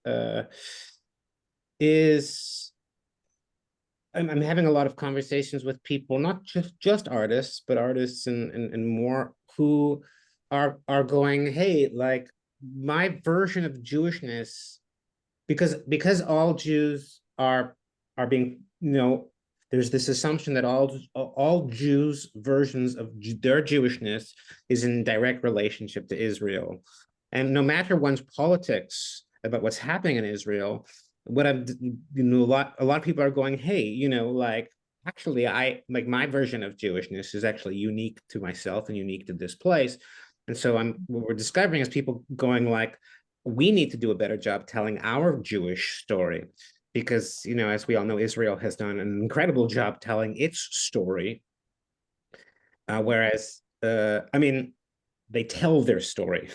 I'm having a lot of conversations with people, not just artists, but artists and more, who are going, hey, like my version of Jewishness, because all Jews are being, you know, there's this assumption that all Jews' versions of their Jewishness is in direct relationship to Israel. And no matter one's politics about what's happening in Israel, a lot of people are going, hey, you know, like, actually, like my version of Jewishness is actually unique to myself and unique to this place. And so what we're discovering is people going like, we need to do a better job telling our Jewish story. Because, you know, as we all know, Israel has done an incredible job telling its story. Whereas, I mean, they tell their story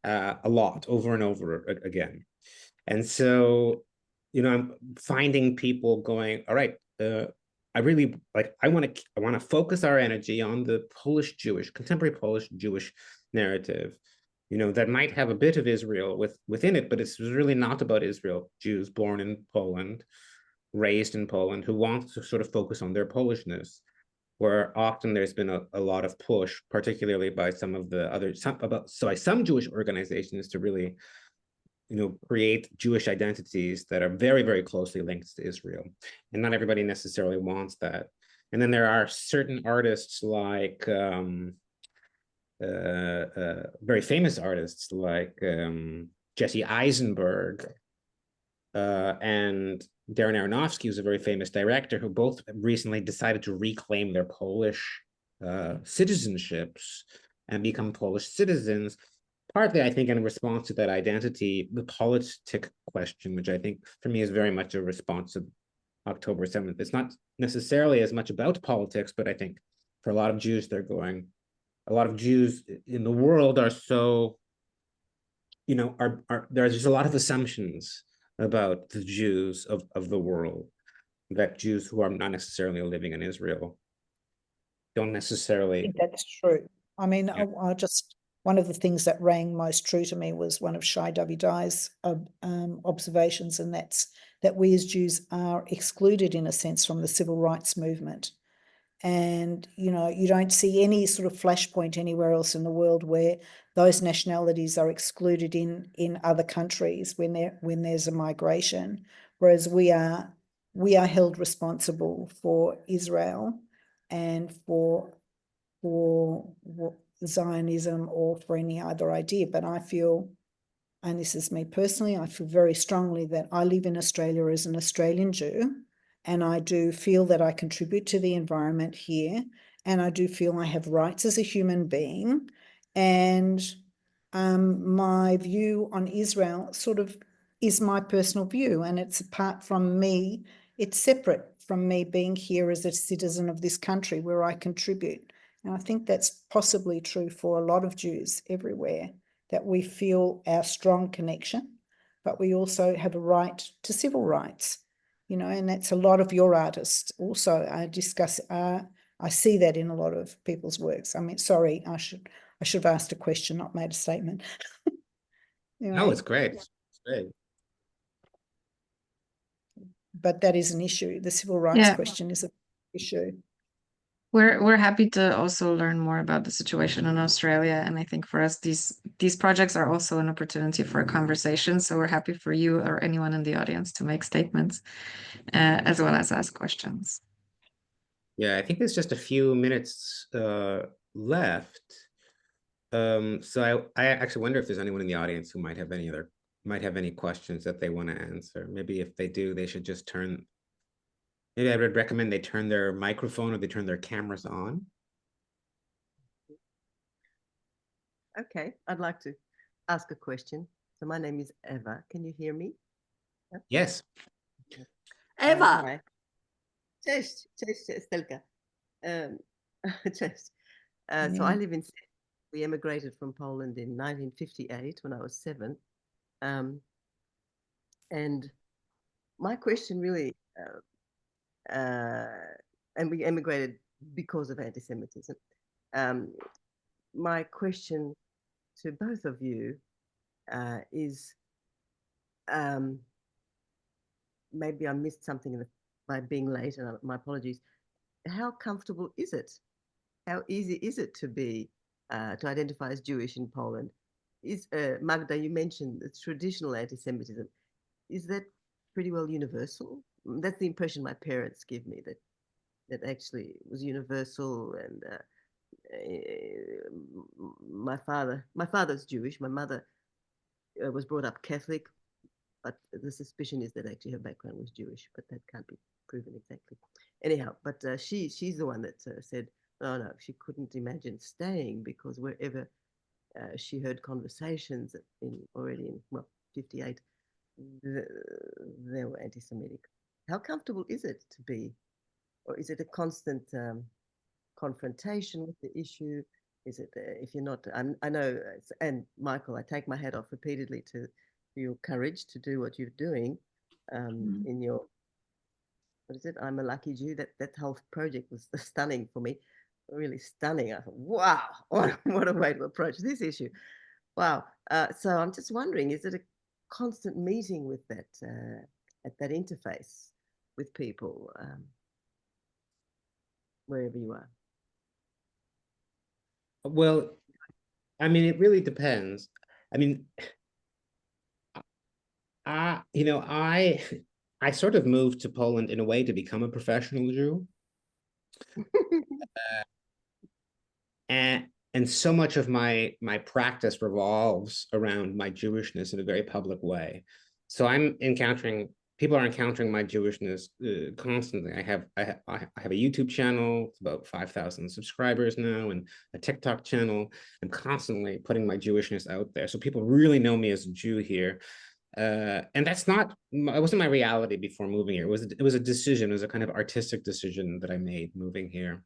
a lot, over and over again. And so, you know, I'm finding people going, all right, I really I want to focus our energy on the contemporary Polish Jewish narrative, you know, that might have a bit of Israel within it, but it's really not about Israel. Jews born in Poland, raised in Poland, who want to sort of focus on their Polishness, where often there's been a lot of push, particularly by some Jewish organizations, to really, you know, create Jewish identities that are very, very closely linked to Israel. And not everybody necessarily wants that. And then there are certain artists like very famous artists like Jesse Eisenberg and Darren Aronofsky, who's a very famous director, who both recently decided to reclaim their Polish citizenships and become Polish citizens, partly, I think, in response to that identity, the politic question, which I think for me is very much a response to October 7th. It's not necessarily as much about politics, but I think for a lot of Jews, a lot of Jews in the world are so, you know, there's just a lot of assumptions about the Jews of the world, that Jews who are not necessarily living in Israel don't necessarily. I think that's true. I mean, one of the things that rang most true to me was one of Shai Davidai's observations, and that's that we as Jews are excluded, in a sense, from the civil rights movement. And, you know, you don't see any sort of flashpoint anywhere else in the world where those nationalities are excluded in other countries when there's a migration, whereas we are held responsible for Israel and for Zionism or for any other idea. But I feel, and this is me personally, I feel very strongly that I live in Australia as an Australian Jew, and I do feel that I contribute to the environment here, and I do feel I have rights as a human being. And my view on Israel sort of is my personal view, and it's apart from me. It's separate from me being here as a citizen of this country where I contribute. And I think that's possibly true for a lot of Jews everywhere, that we feel our strong connection, but we also have a right to civil rights, you know, and that's a lot of your artists also discuss. I see that in a lot of people's works. I mean, sorry, I should have asked a question, not made a statement. Anyway, No, it's great. It's great. But that is an issue. The civil rights question is an issue. We're happy to also learn more about the situation in Australia, and I think for us these projects are also an opportunity for a conversation. So we're happy for you or anyone in the audience to make statements as well as ask questions. Yeah, I think there's just a few minutes left. So I actually wonder if there's anyone in the audience who might have any questions that they want to answer. Maybe if they do, they should just maybe I would recommend they turn their microphone or they turn their cameras on. Okay, I'd like to ask a question. So my name is Eva. Can you hear me? Yes. Eva. Hi. Cześć, Stelka. Cześć. So I live in. We emigrated from Poland in 1958 when I was 7. And my question really, and we emigrated because of anti-Semitism. My question to both of you is, maybe I missed something by being late, and my apologies. How comfortable is it? How easy is it to be to identify as Jewish in Poland? Is Magda, you mentioned the traditional anti-Semitism. Is that pretty well universal? That's the impression my parents give me, that actually it was universal. And my father's Jewish. My mother was brought up Catholic, but the suspicion is that actually her background was Jewish, but that can't be proven exactly. Anyhow, but she's the one that said, no, she couldn't imagine staying, because wherever she heard conversations already in 58, they were anti-Semitic. How comfortable is it to be, or is it a constant confrontation with the issue? Is it if you're not? I know, and Michael, I take my hat off repeatedly to your courage to do what you're doing in your. What is it? I'm a Lucky Jew. That whole project was stunning for me. Really stunning. I thought, wow, what a way to approach this issue. Wow. So I'm just wondering, is it a constant meeting with that at that interface with people wherever you are? Well, I mean, it really depends. I mean, I sort of moved to Poland in a way to become a professional Jew. And so much of my practice revolves around my Jewishness in a very public way. So people are encountering my Jewishness constantly. I have a YouTube channel. It's about 5,000 subscribers now, and a TikTok channel. I'm constantly putting my Jewishness out there. So people really know me as a Jew here. And it wasn't my reality before moving here. It was a decision. It was a kind of artistic decision that I made moving here.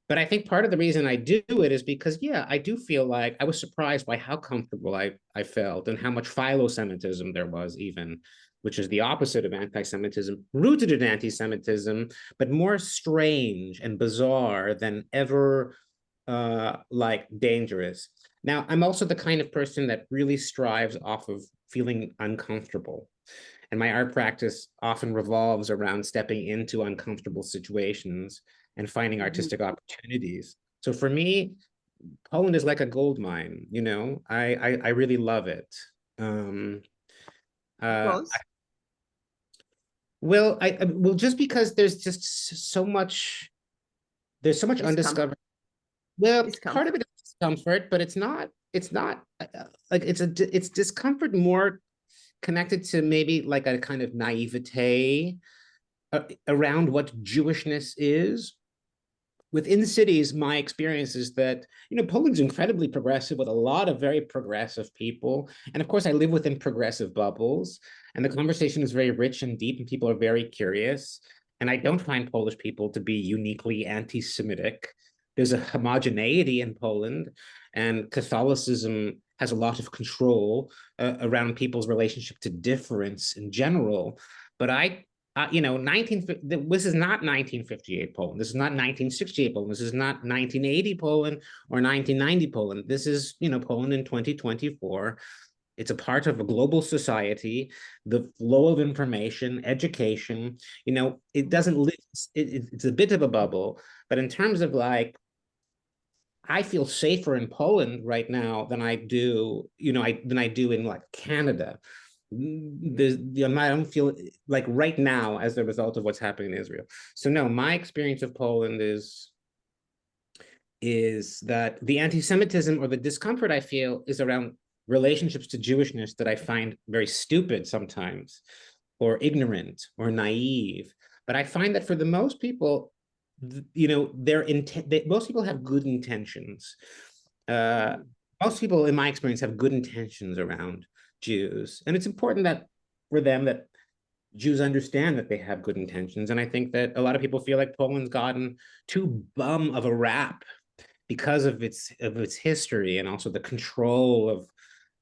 But I think part of the reason I do it is because, yeah, I do feel like I was surprised by how comfortable I felt and how much philo-Semitism there was even, which is the opposite of anti-Semitism, rooted in anti-Semitism, but more strange and bizarre than ever dangerous. Now, I'm also the kind of person that really strives off of feeling uncomfortable. And my art practice often revolves around stepping into uncomfortable situations and finding artistic opportunities. So for me, Poland is like a gold mine, you know. I really love it. Well, just because there's just so much undiscovered. Well, part of it is discomfort, but it's discomfort more connected to maybe like a kind of naivete around what Jewishness is. within cities, my experience is that, Poland's incredibly progressive with a lot of very progressive people. And of course, I live within progressive bubbles, and the conversation is very rich and deep, and people are very curious. And I don't find Polish people to be uniquely anti-Semitic. There's a homogeneity in Poland, and Catholicism has a lot of control around people's relationship to difference in general. But this is not 1958 Poland. This is not 1968 Poland. This is not 1980 Poland or 1990 Poland. This is, Poland in 2024. It's a part of a global society, the flow of information, education, it doesn't live, it's a bit of a bubble, but in terms of I feel safer in Poland right now than I do, than I do in Canada. I don't feel like right now as a result of what's happening in Israel. So no, my experience of Poland is that the anti-Semitism or the discomfort I feel is around relationships to Jewishness that I find very stupid sometimes, or ignorant or naive. But I find that for the most people, most people have good intentions. Most people, in my experience, have good intentions around Jews. And it's important that for them that Jews understand that they have good intentions. And I think that a lot of people feel like Poland's gotten too bum of a rap because of its history, and also the control of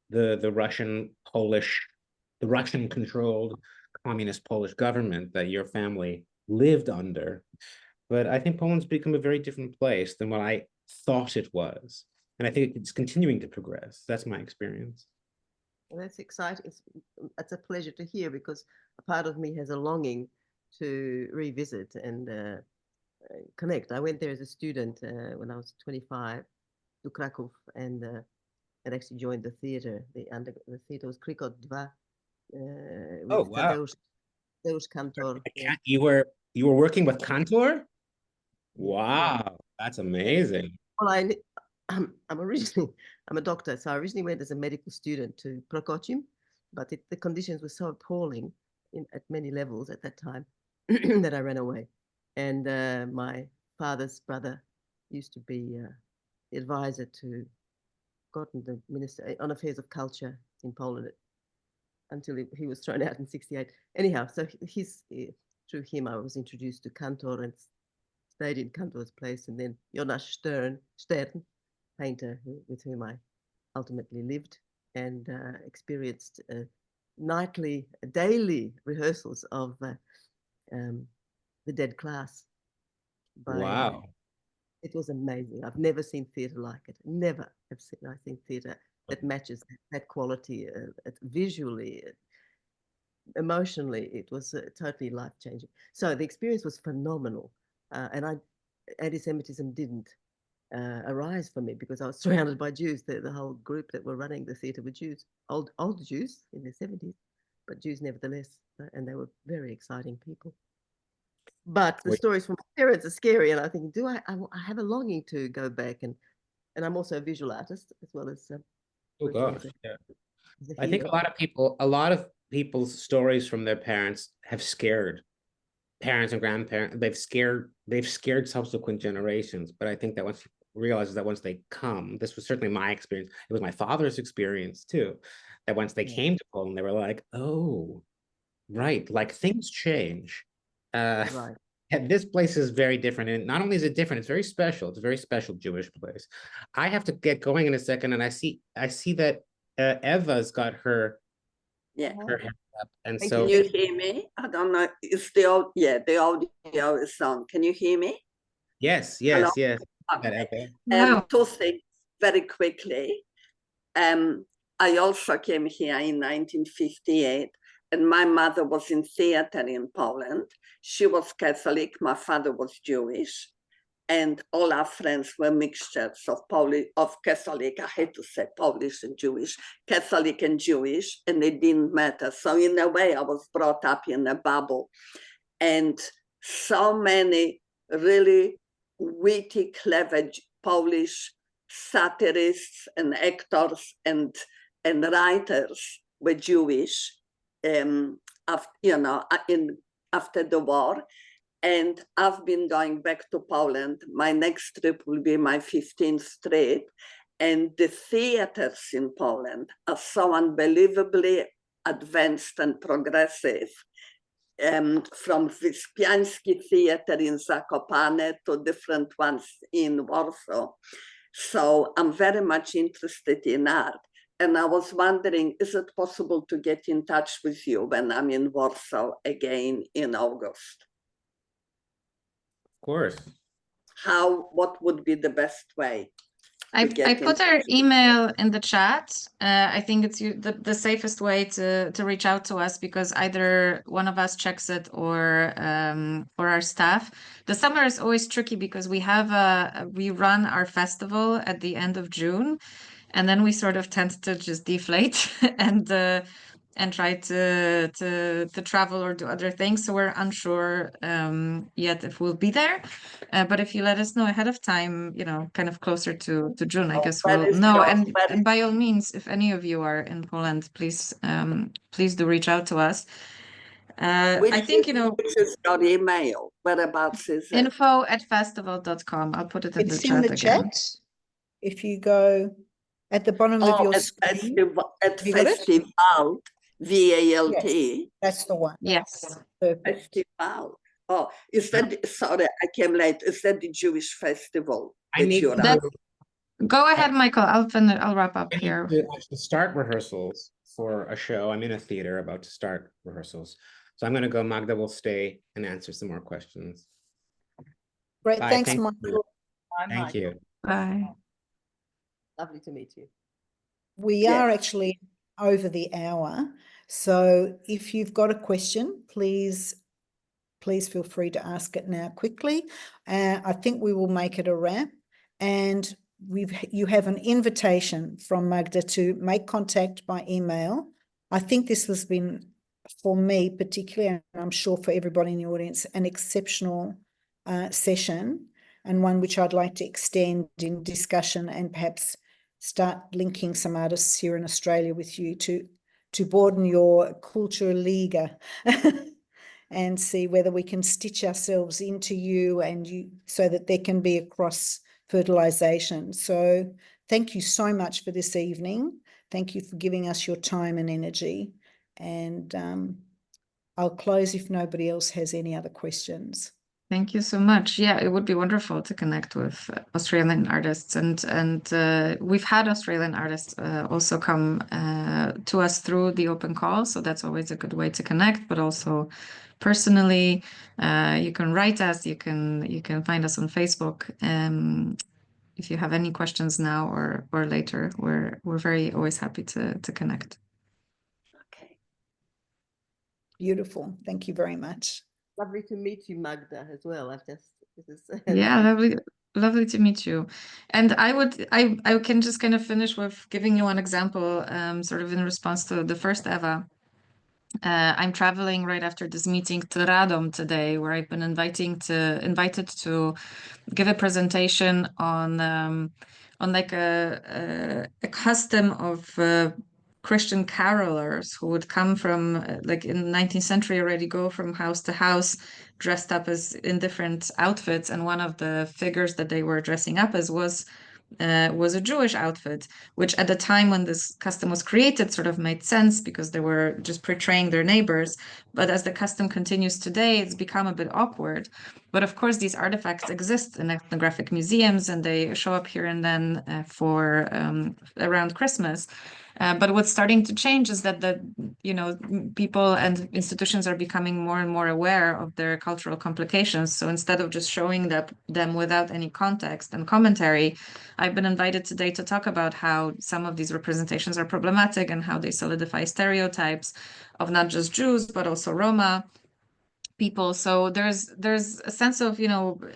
the Russian-controlled communist Polish government that your family lived under. But I think Poland's become a very different place than what I thought it was. And I think it's continuing to progress. That's my experience. Well, that's exciting. It's a pleasure to hear, because a part of me has a longing to revisit and connect. I went there as a student when I was 25 to Krakow, and actually joined the theater. The theater was Krikot 2. Oh, wow. Tadeusz Kantor. You were working with Kantor? Wow, that's amazing. Well, I'm a doctor, so I originally went as a medical student to Prokocim, but the conditions were so appalling at many levels at that time that I ran away. And my father's brother used to be the advisor to Gordon, the minister on affairs of culture in Poland, until he was thrown out in '68. Anyhow, so through him I was introduced to Kantor and stayed in Kantor's place, and then Jonas Stern, painter with whom I ultimately lived, and experienced daily rehearsals of The Dead Class. Wow. It was amazing. I've never seen theatre like it. Never have seen theatre that matches that quality, visually, emotionally. It was totally life-changing. So the experience was phenomenal, and anti-Semitism didn't arise for me because I was surrounded by Jews. The whole group that were running the theatre were Jews, old Jews in their 70s, but Jews nevertheless, and they were very exciting people. But the stories from my parents are scary, and I think, I have a longing to go back, and I'm also a visual artist as well as. Oh gosh, yeah. I think a lot of people's stories from their parents have scared parents and grandparents. They've scared subsequent generations. But I think that once they come, this was certainly my experience. It was my father's experience too. That once they came to Poland, they were like, "Oh, right, like things change." Right. This place is very different, and not only is it different, it's very special. It's a very special Jewish place. I have to get going in a second, and I see that Eva's got her hand up, and so can you hear me? I don't know. It's the audio is on. Can you hear me? Yes. Okay. Two things very quickly. I also came here in 1958, and my mother was in theater in Poland. She was Catholic, my father was Jewish, and all our friends were mixtures of Catholic, I hate to say Polish and Jewish, Catholic and Jewish, and it didn't matter. So in a way, I was brought up in a bubble. And so many really witty, clever Polish satirists and actors and writers were Jewish, after the war. And I've been going back to Poland. My next trip will be my 15th trip. And the theaters in Poland are so unbelievably advanced and progressive. From Wyspiański Theater in Zakopane to different ones in Warsaw. So I'm very much interested in art. And I was wondering, is it possible to get in touch with you when I'm in Warsaw again in August? Of course. What would be the best way? I put our email in the chat. I think it's the safest way to reach out to us, because either one of us checks it or our staff. The summer is always tricky because we run our festival at the end of June, and then we sort of tend to just deflate and try to travel or do other things. So we're unsure yet if we'll be there. But if you let us know ahead of time, kind of closer to June, I guess we'll know. And by all means, if any of you are in Poland, please do reach out to us. I think, which is your email? Whereabouts is it? info@festivalt.com. I'll put it in the It's chat in the again. chat. If you go at the bottom of your screen. At FestivALT, VALT. Yes, that's the one. Yes. FestivALT. Oh, is that, sorry, I came late. Is that the Jewish festival? Go ahead, Michael. I'll wrap up here. To actually start rehearsals for a show. I'm in a theater about to start rehearsals. So I'm going to go. Magda will stay and answer some more questions. Great. Bye. Thanks, Thank Michael. Thank you. Bye. Lovely to meet you. We are actually over the hour. So if you've got a question, please feel free to ask it now quickly. I think we will make it a wrap. And you have an invitation from Magda to make contact by email. I think this has been, for me particularly, and I'm sure for everybody in the audience, an exceptional session, and one which I'd like to extend in discussion and perhaps start linking some artists here in Australia with you to broaden your Kulturliga and see whether we can stitch ourselves into you and you so that there can be a cross fertilization. So thank you so much for this evening. Thank you for giving us your time and energy. And I'll close if nobody else has any other questions. Thank you so much. Yeah, it would be wonderful to connect with Australian artists, and we've had Australian artists also come to us through the open call, so that's always a good way to connect. But also personally, you can write us, you can find us on Facebook. If you have any questions now or later, we're very always happy to connect. Okay. Beautiful. Thank you very much. Lovely to meet you, Magda, as well. Yeah, lovely to meet you. And I can just kind of finish with giving you one example, sort of in response to the first Eva. I'm traveling right after this meeting to Radom today, where I've been invited to give a presentation on like a custom of Christian carolers who would come from like in the 19th century already, go from house to house dressed up as in different outfits, and one of the figures that they were dressing up as was a Jewish outfit, which at the time when this custom was created sort of made sense because they were just portraying their neighbors. But as the custom continues today, it's become a bit awkward. But of course, these artifacts exist in ethnographic museums, and they show up here and then for around Christmas. But what's starting to change is that people and institutions are becoming more and more aware of their cultural complications. So instead of just showing them without any context and commentary, I've been invited today to talk about how some of these representations are problematic and how they solidify stereotypes of not just Jews, but also Roma people. So there's a sense of,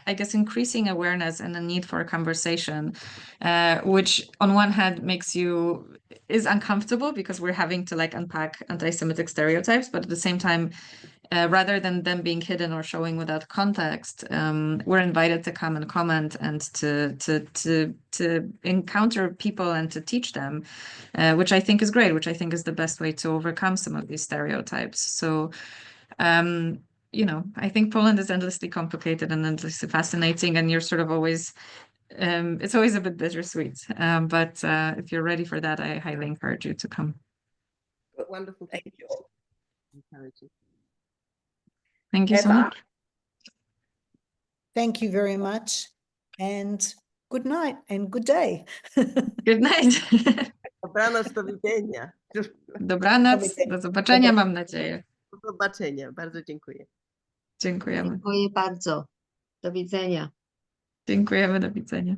I guess, increasing awareness and a need for a conversation, which on one hand is uncomfortable because we're having to like unpack anti-Semitic stereotypes, but at the same time, rather than them being hidden or showing without context, we're invited to come and comment and to encounter people and to teach them, which I think is great, which I think is the best way to overcome some of these stereotypes. So you know, I think Poland is endlessly complicated and endlessly fascinating, and you're sort of always, it's always a bit bittersweet. But if you're ready for that, I highly encourage you to come. Wonderful. Thank you. Encouraging. Thank you so Eva? much. Thank you very much, and good night and good day. Good night. Dobranoc, do widzenia. Dobranoc, do zobaczenia, mam nadzieję. Do zobaczenia. Bardzo dziękuję. Dziękujemy. Dziękuję bardzo. Do widzenia. Dziękujemy, do widzenia.